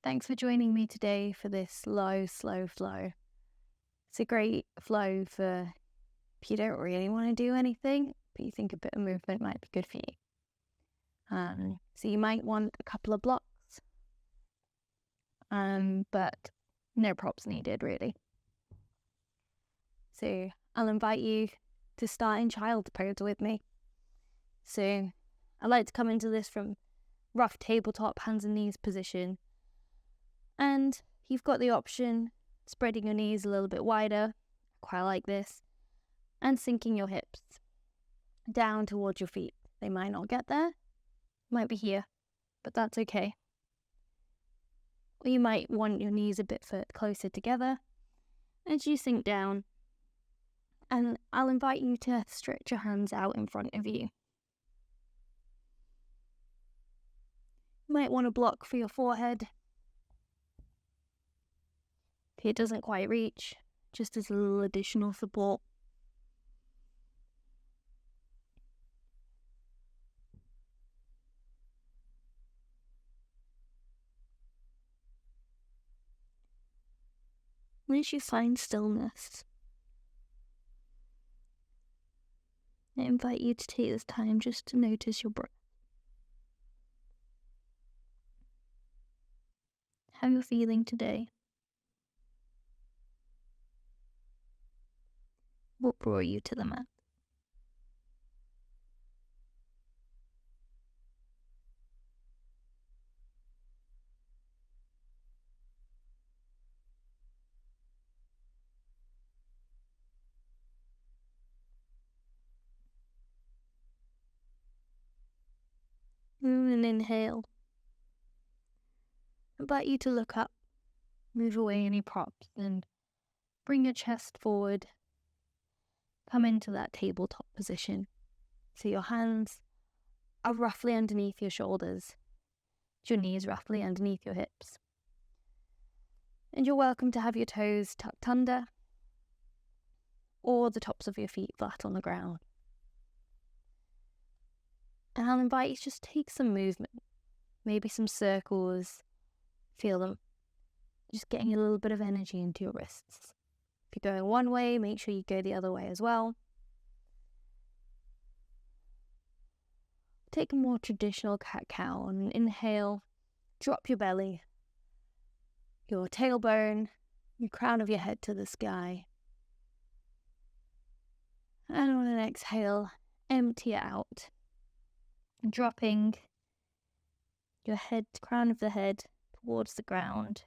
Thanks for joining me today for this slow flow. It's a great flow for if you don't really want to do anything, but you think a bit of movement might be good for you. So you might want a couple of blocks, but no props needed really. So I'll invite you to start in child's pose with me. So I like to come into this from rough tabletop, hands and knees position. And you've got the option spreading your knees a little bit wider, quite like this, and sinking your hips down towards your feet. They might not get there, might be here, but that's okay. Or you might want your knees a bit closer together as you sink down. And I'll invite you to stretch your hands out in front of you. You might want a block for your forehead. If it doesn't quite reach, just as a little additional support. Once you find stillness, I invite you to take this time just to notice your breath. How you're feeling today. What brought you to the mat? And inhale. I invite you to look up, move away any props, and bring your chest forward. Come into that tabletop position. So your hands are roughly underneath your shoulders, your knees roughly underneath your hips. And you're welcome to have your toes tucked under or the tops of your feet flat on the ground. And I'll invite you to just take some movement, maybe some circles, feel them, just getting a little bit of energy into your wrists. If you're going one way, make sure you go the other way as well. Take a more traditional cat-cow and inhale, drop your belly, your tailbone, your crown of your head to the sky. And on an exhale, empty it out, dropping your head, crown of the head towards the ground,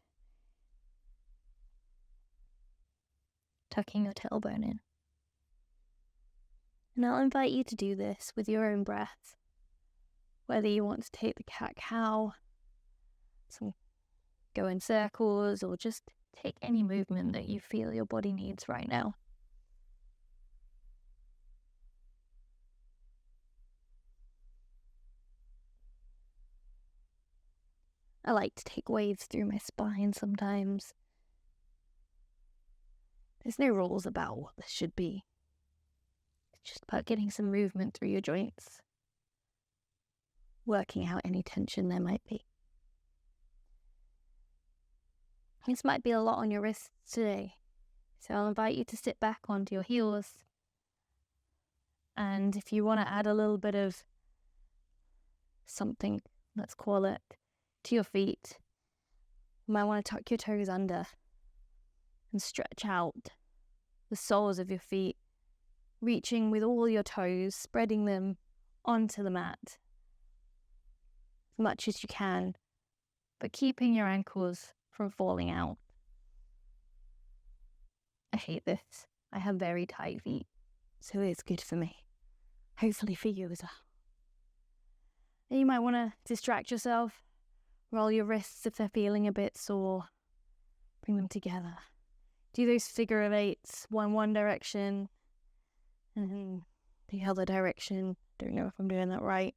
tucking your tailbone in. And I'll invite you to do this with your own breath, whether you want to take the cat-cow, go in circles, or just take any movement that you feel your body needs right now. I like to take waves through my spine sometimes. There's no rules about what this should be. It's just about getting some movement through your joints, working out any tension there might be. This might be a lot on your wrists today, so I'll invite you to sit back onto your heels. And if you want to add a little bit of something, let's call it, to your feet, you might want to tuck your toes under and stretch out the soles of your feet, reaching with all your toes, spreading them onto the mat as much as you can, but keeping your ankles from falling out. I hate this. I have very tight feet, so it's good for me. Hopefully for you as well. And you might want to distract yourself, roll your wrists if they're feeling a bit sore, bring them together. Do those figure of eights, one direction, and then the other direction. Don't know if I'm doing that right.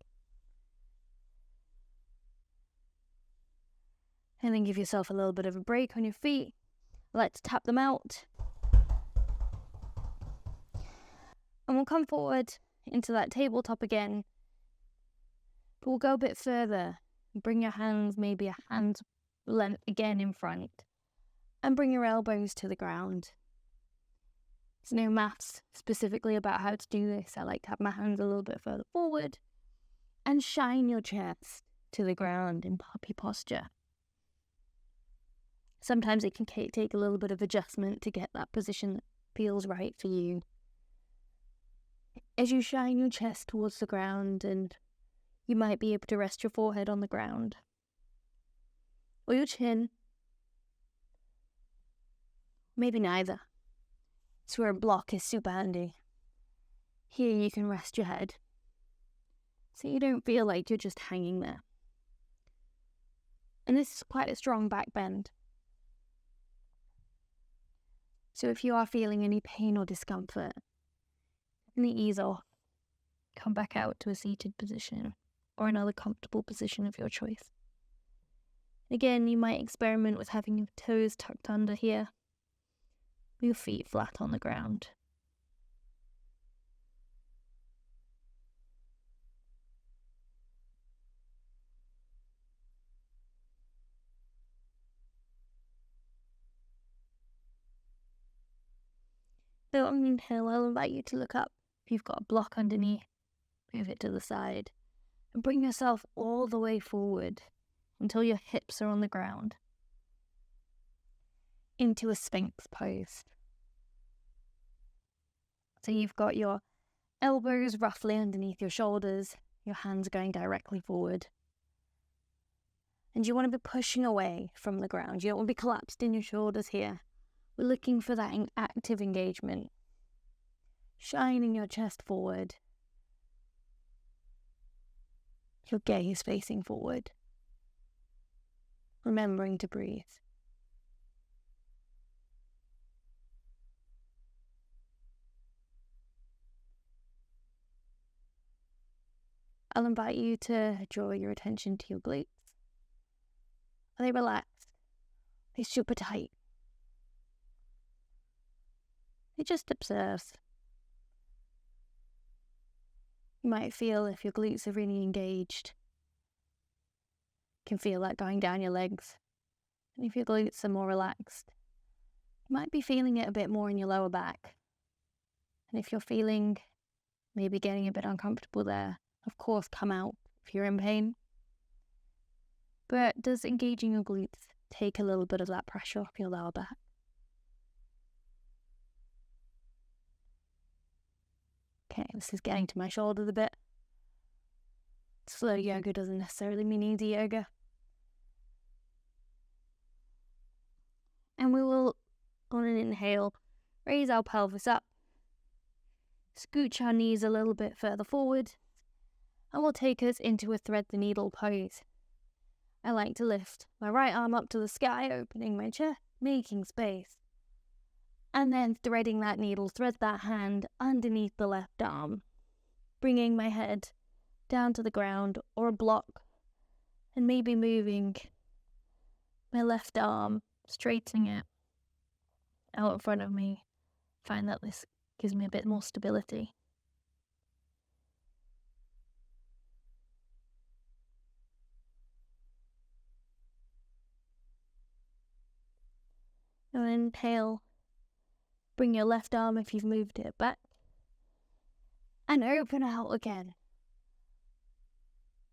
And then give yourself a little bit of a break on your feet. Let's tap them out. And we'll come forward into that tabletop again. But we'll go a bit further. Bring your hands maybe a hand length again in front, and bring your elbows to the ground. There's no maths specifically about how to do this. I like to have my hands a little bit further forward and shine your chest to the ground in puppy posture. Sometimes it can take a little bit of adjustment to get that position that feels right for you. As you shine your chest towards the ground, and you might be able to rest your forehead on the ground or your chin. Maybe neither. It's where a block is super handy. Here you can rest your head, so you don't feel like you're just hanging there. And this is quite a strong back bend. So if you are feeling any pain or discomfort, definitely ease off. Come back out to a seated position or another comfortable position of your choice. Again, you might experiment with having your toes tucked under here, your feet flat on the ground. So on the inhale, I'll invite you to look up. If you've got a block underneath, move it to the side and bring yourself all the way forward until your hips are on the ground into a Sphinx pose. So you've got your elbows roughly underneath your shoulders, your hands going directly forward. And you want to be pushing away from the ground. You don't want to be collapsed in your shoulders here. We're looking for that active engagement. Shining your chest forward. Your gaze facing forward. Remembering to breathe. I'll invite you to draw your attention to your glutes. Are they relaxed? Are they super tight? You just observe. You might feel if your glutes are really engaged. You can feel that going down your legs. And if your glutes are more relaxed, you might be feeling it a bit more in your lower back. And if you're feeling maybe getting a bit uncomfortable there, of course, come out if you're in pain. But does engaging your glutes take a little bit of that pressure off your lower back? Okay, this is getting to my shoulders a bit. Slow yoga doesn't necessarily mean easy yoga. And we will, on an inhale, raise our pelvis up. Scooch our knees a little bit further forward. And we'll take us into a thread the needle pose. I like to lift my right arm up to the sky, opening my chest, making space. And then threading that needle, thread that hand underneath the left arm, bringing my head down to the ground or a block, and maybe moving my left arm, straightening it out in front of me. Find that this gives me a bit more stability. Now inhale. Bring your left arm if you've moved it back. And open out again.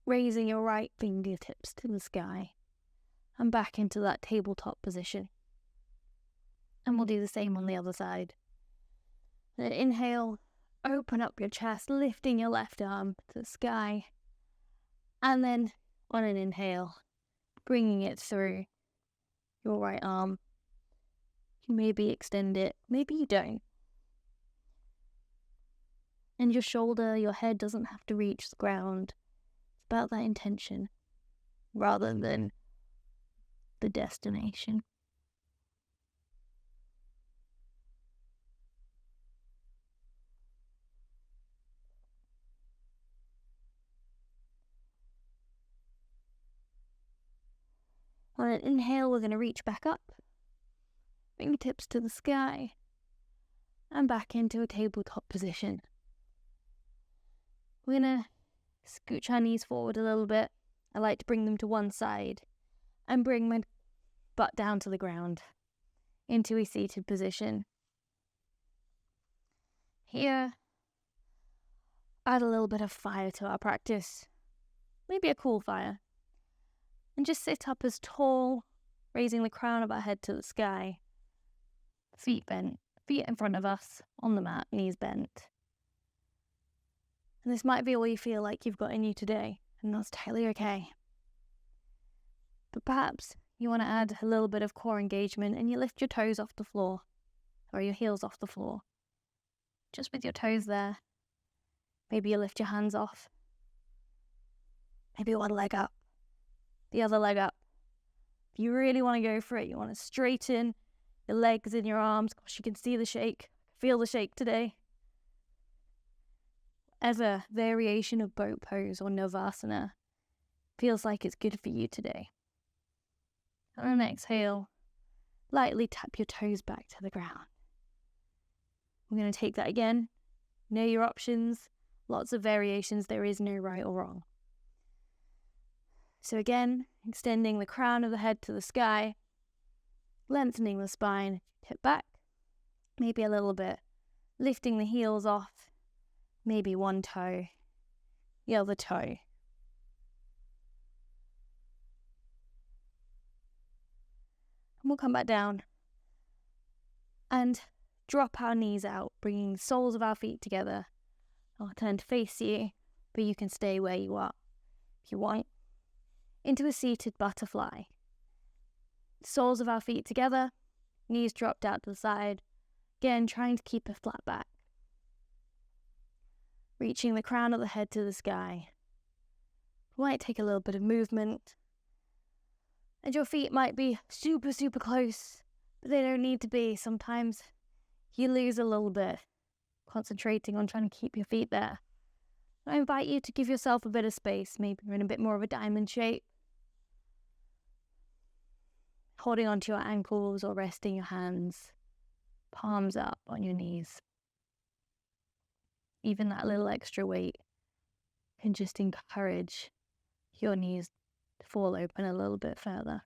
Raising your right fingertips to the sky. And back into that tabletop position. And we'll do the same on the other side. Then inhale. Open up your chest, lifting your left arm to the sky. And then on an inhale, bringing it through your right arm. You maybe extend it, maybe you don't. And your shoulder, your head doesn't have to reach the ground. It's about that intention rather than the destination. On an inhale, we're going to reach back up. Fingertips to the sky, and back into a tabletop position. We're going to scooch our knees forward a little bit. I like to bring them to one side and bring my butt down to the ground, into a seated position. Here, add a little bit of fire to our practice, maybe a cool fire, and just sit up as tall, raising the crown of our head to the sky, feet bent, feet in front of us, on the mat, knees bent. And this might be all you feel like you've got in you today, and that's totally okay. But perhaps you want to add a little bit of core engagement and you lift your toes off the floor, or your heels off the floor. Just with your toes there. Maybe you lift your hands off. Maybe one leg up, the other leg up. If you really want to go for it, you want to straighten your legs and your arms. Gosh, you can see the shake, feel the shake today. As a variation of boat pose or Navasana, feels like it's good for you today. On an exhale, lightly tap your toes back to the ground. We're going to take that again. Know your options. Lots of variations. There is no right or wrong. So again, extending the crown of the head to the sky, lengthening the spine, tip back, maybe a little bit, lifting the heels off, maybe one toe, the other toe. And we'll come back down and drop our knees out, bringing the soles of our feet together. I'll turn to face you, but you can stay where you are if you want. Into a seated butterfly. Soles of our feet together, knees dropped out to the side. Again, trying to keep a flat back. Reaching the crown of the head to the sky. You might take a little bit of movement. And your feet might be super, super close, but they don't need to be. Sometimes you lose a little bit concentrating on trying to keep your feet there. I invite you to give yourself a bit of space. Maybe you're in a bit more of a diamond shape. Holding onto your ankles or resting your hands, palms up on your knees. Even that little extra weight can just encourage your knees to fall open a little bit further.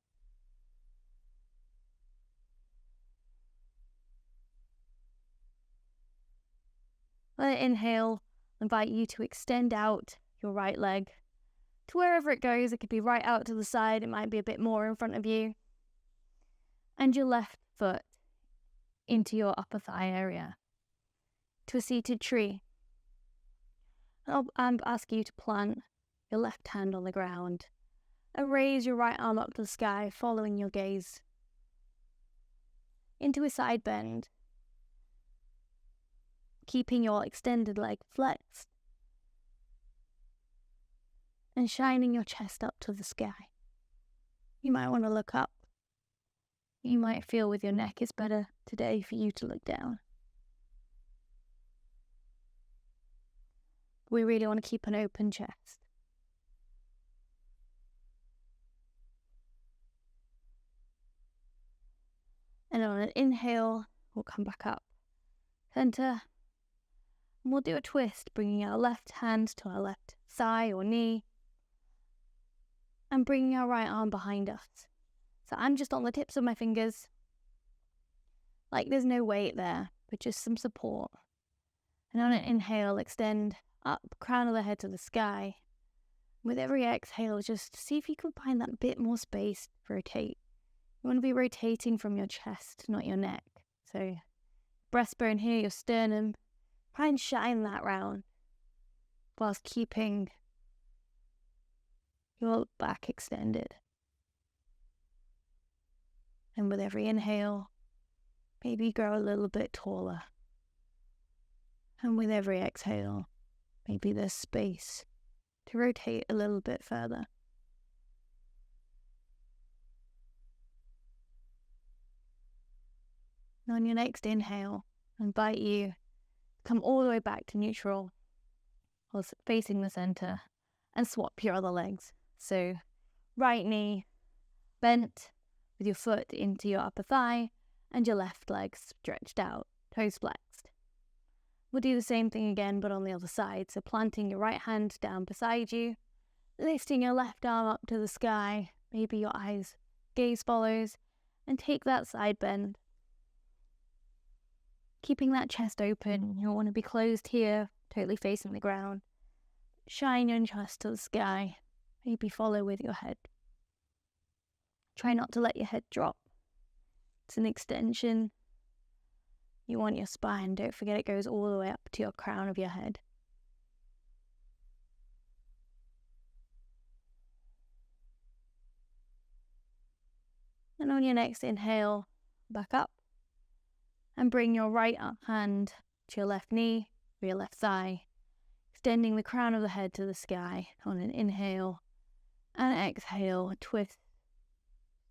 On an inhale, I invite you to extend out your right leg to wherever it goes. It could be right out to the side. It might be a bit more in front of you. And your left foot into your upper thigh area to a seated tree. I'll ask you to plant your left hand on the ground and raise your right arm up to the sky, following your gaze into a side bend, keeping your extended leg flexed and shining your chest up to the sky. You might want to look up. You might feel with your neck it's better today for you to look down. We really want to keep an open chest. And on an inhale, we'll come back up, center, and we'll do a twist, bringing our left hand to our left thigh or knee, and bringing our right arm behind us. So I'm just on the tips of my fingers, like there's no weight there, but just some support. And on an inhale, extend up, crown of the head to the sky. With every exhale, just see if you can find that bit more space to rotate. You want to be rotating from your chest, not your neck. So breastbone here, your sternum, try and shine that round whilst keeping your back extended. And with every inhale, maybe grow a little bit taller. And with every exhale, maybe there's space to rotate a little bit further. And on your next inhale, I invite you to come all the way back to neutral, or facing the center, and swap your other legs. So right knee bent with your foot into your upper thigh and your left leg stretched out, toes flexed. We'll do the same thing again, but on the other side. So planting your right hand down beside you, lifting your left arm up to the sky, maybe your gaze follows, and take that side bend. Keeping that chest open, you'll want to be closed here, totally facing the ground. Shine your chest to the sky, maybe follow with your head. Try not to let your head drop. It's an extension. You want your spine, don't forget it goes all the way up to your crown of your head. And on your next inhale, back up. And bring your right hand to your left knee or your left thigh, extending the crown of the head to the sky on an inhale. And exhale, twist,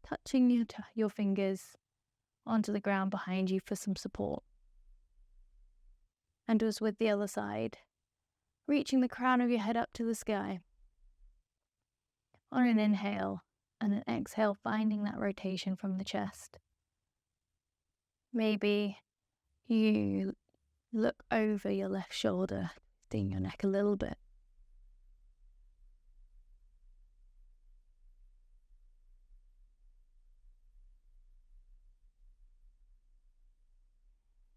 touching your fingers onto the ground behind you for some support. And as with the other side, reaching the crown of your head up to the sky. On an inhale and an exhale, finding that rotation from the chest. Maybe you look over your left shoulder, twisting your neck a little bit.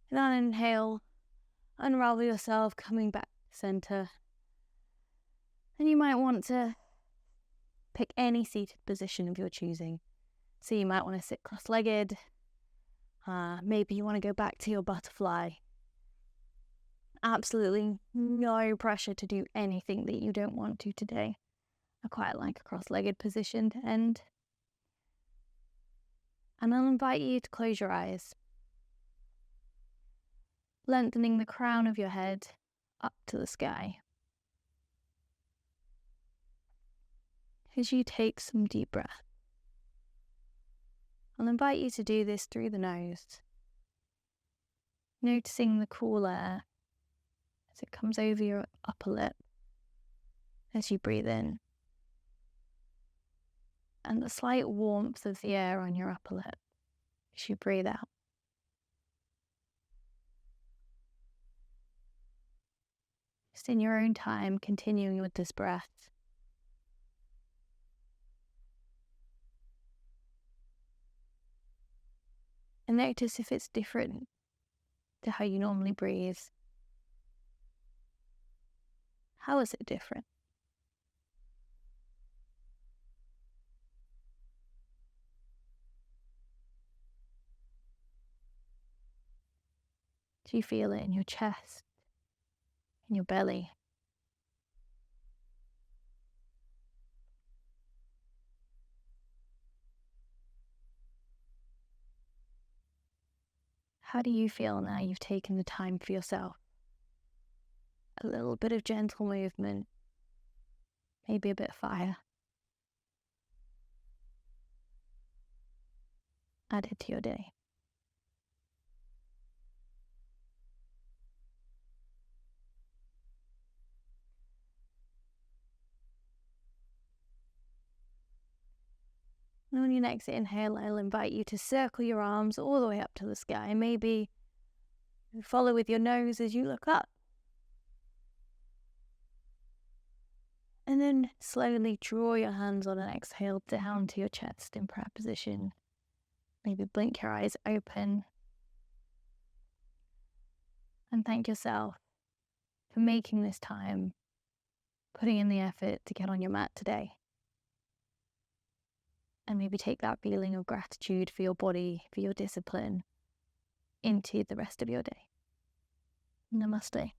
And on an inhale, unravel yourself, coming back to center. And you might want to pick any seated position of your choosing. So you might want to sit cross-legged. Maybe you want to go back to your butterfly. Absolutely no pressure to do anything that you don't want to today. I quite like a cross-legged position to end. And I'll invite you to close your eyes, lengthening the crown of your head up to the sky. As you take some deep breath, I'll invite you to do this through the nose, noticing the cool air as it comes over your upper lip as you breathe in, and the slight warmth of the air on your upper lip as you breathe out. Just in your own time, continuing with this breath. And notice if it's different to how you normally breathe. How is it different? Do you feel it in your chest, in your belly? How do you feel now you've taken the time for yourself? A little bit of gentle movement, maybe a bit of fire added to your day. And on your next inhale, I'll invite you to circle your arms all the way up to the sky. Maybe follow with your nose as you look up. And then slowly draw your hands on an exhale down to your chest in prayer position. Maybe blink your eyes open. And thank yourself for making this time, putting in the effort to get on your mat today. And maybe take that feeling of gratitude for your body, for your discipline, into the rest of your day. Namaste.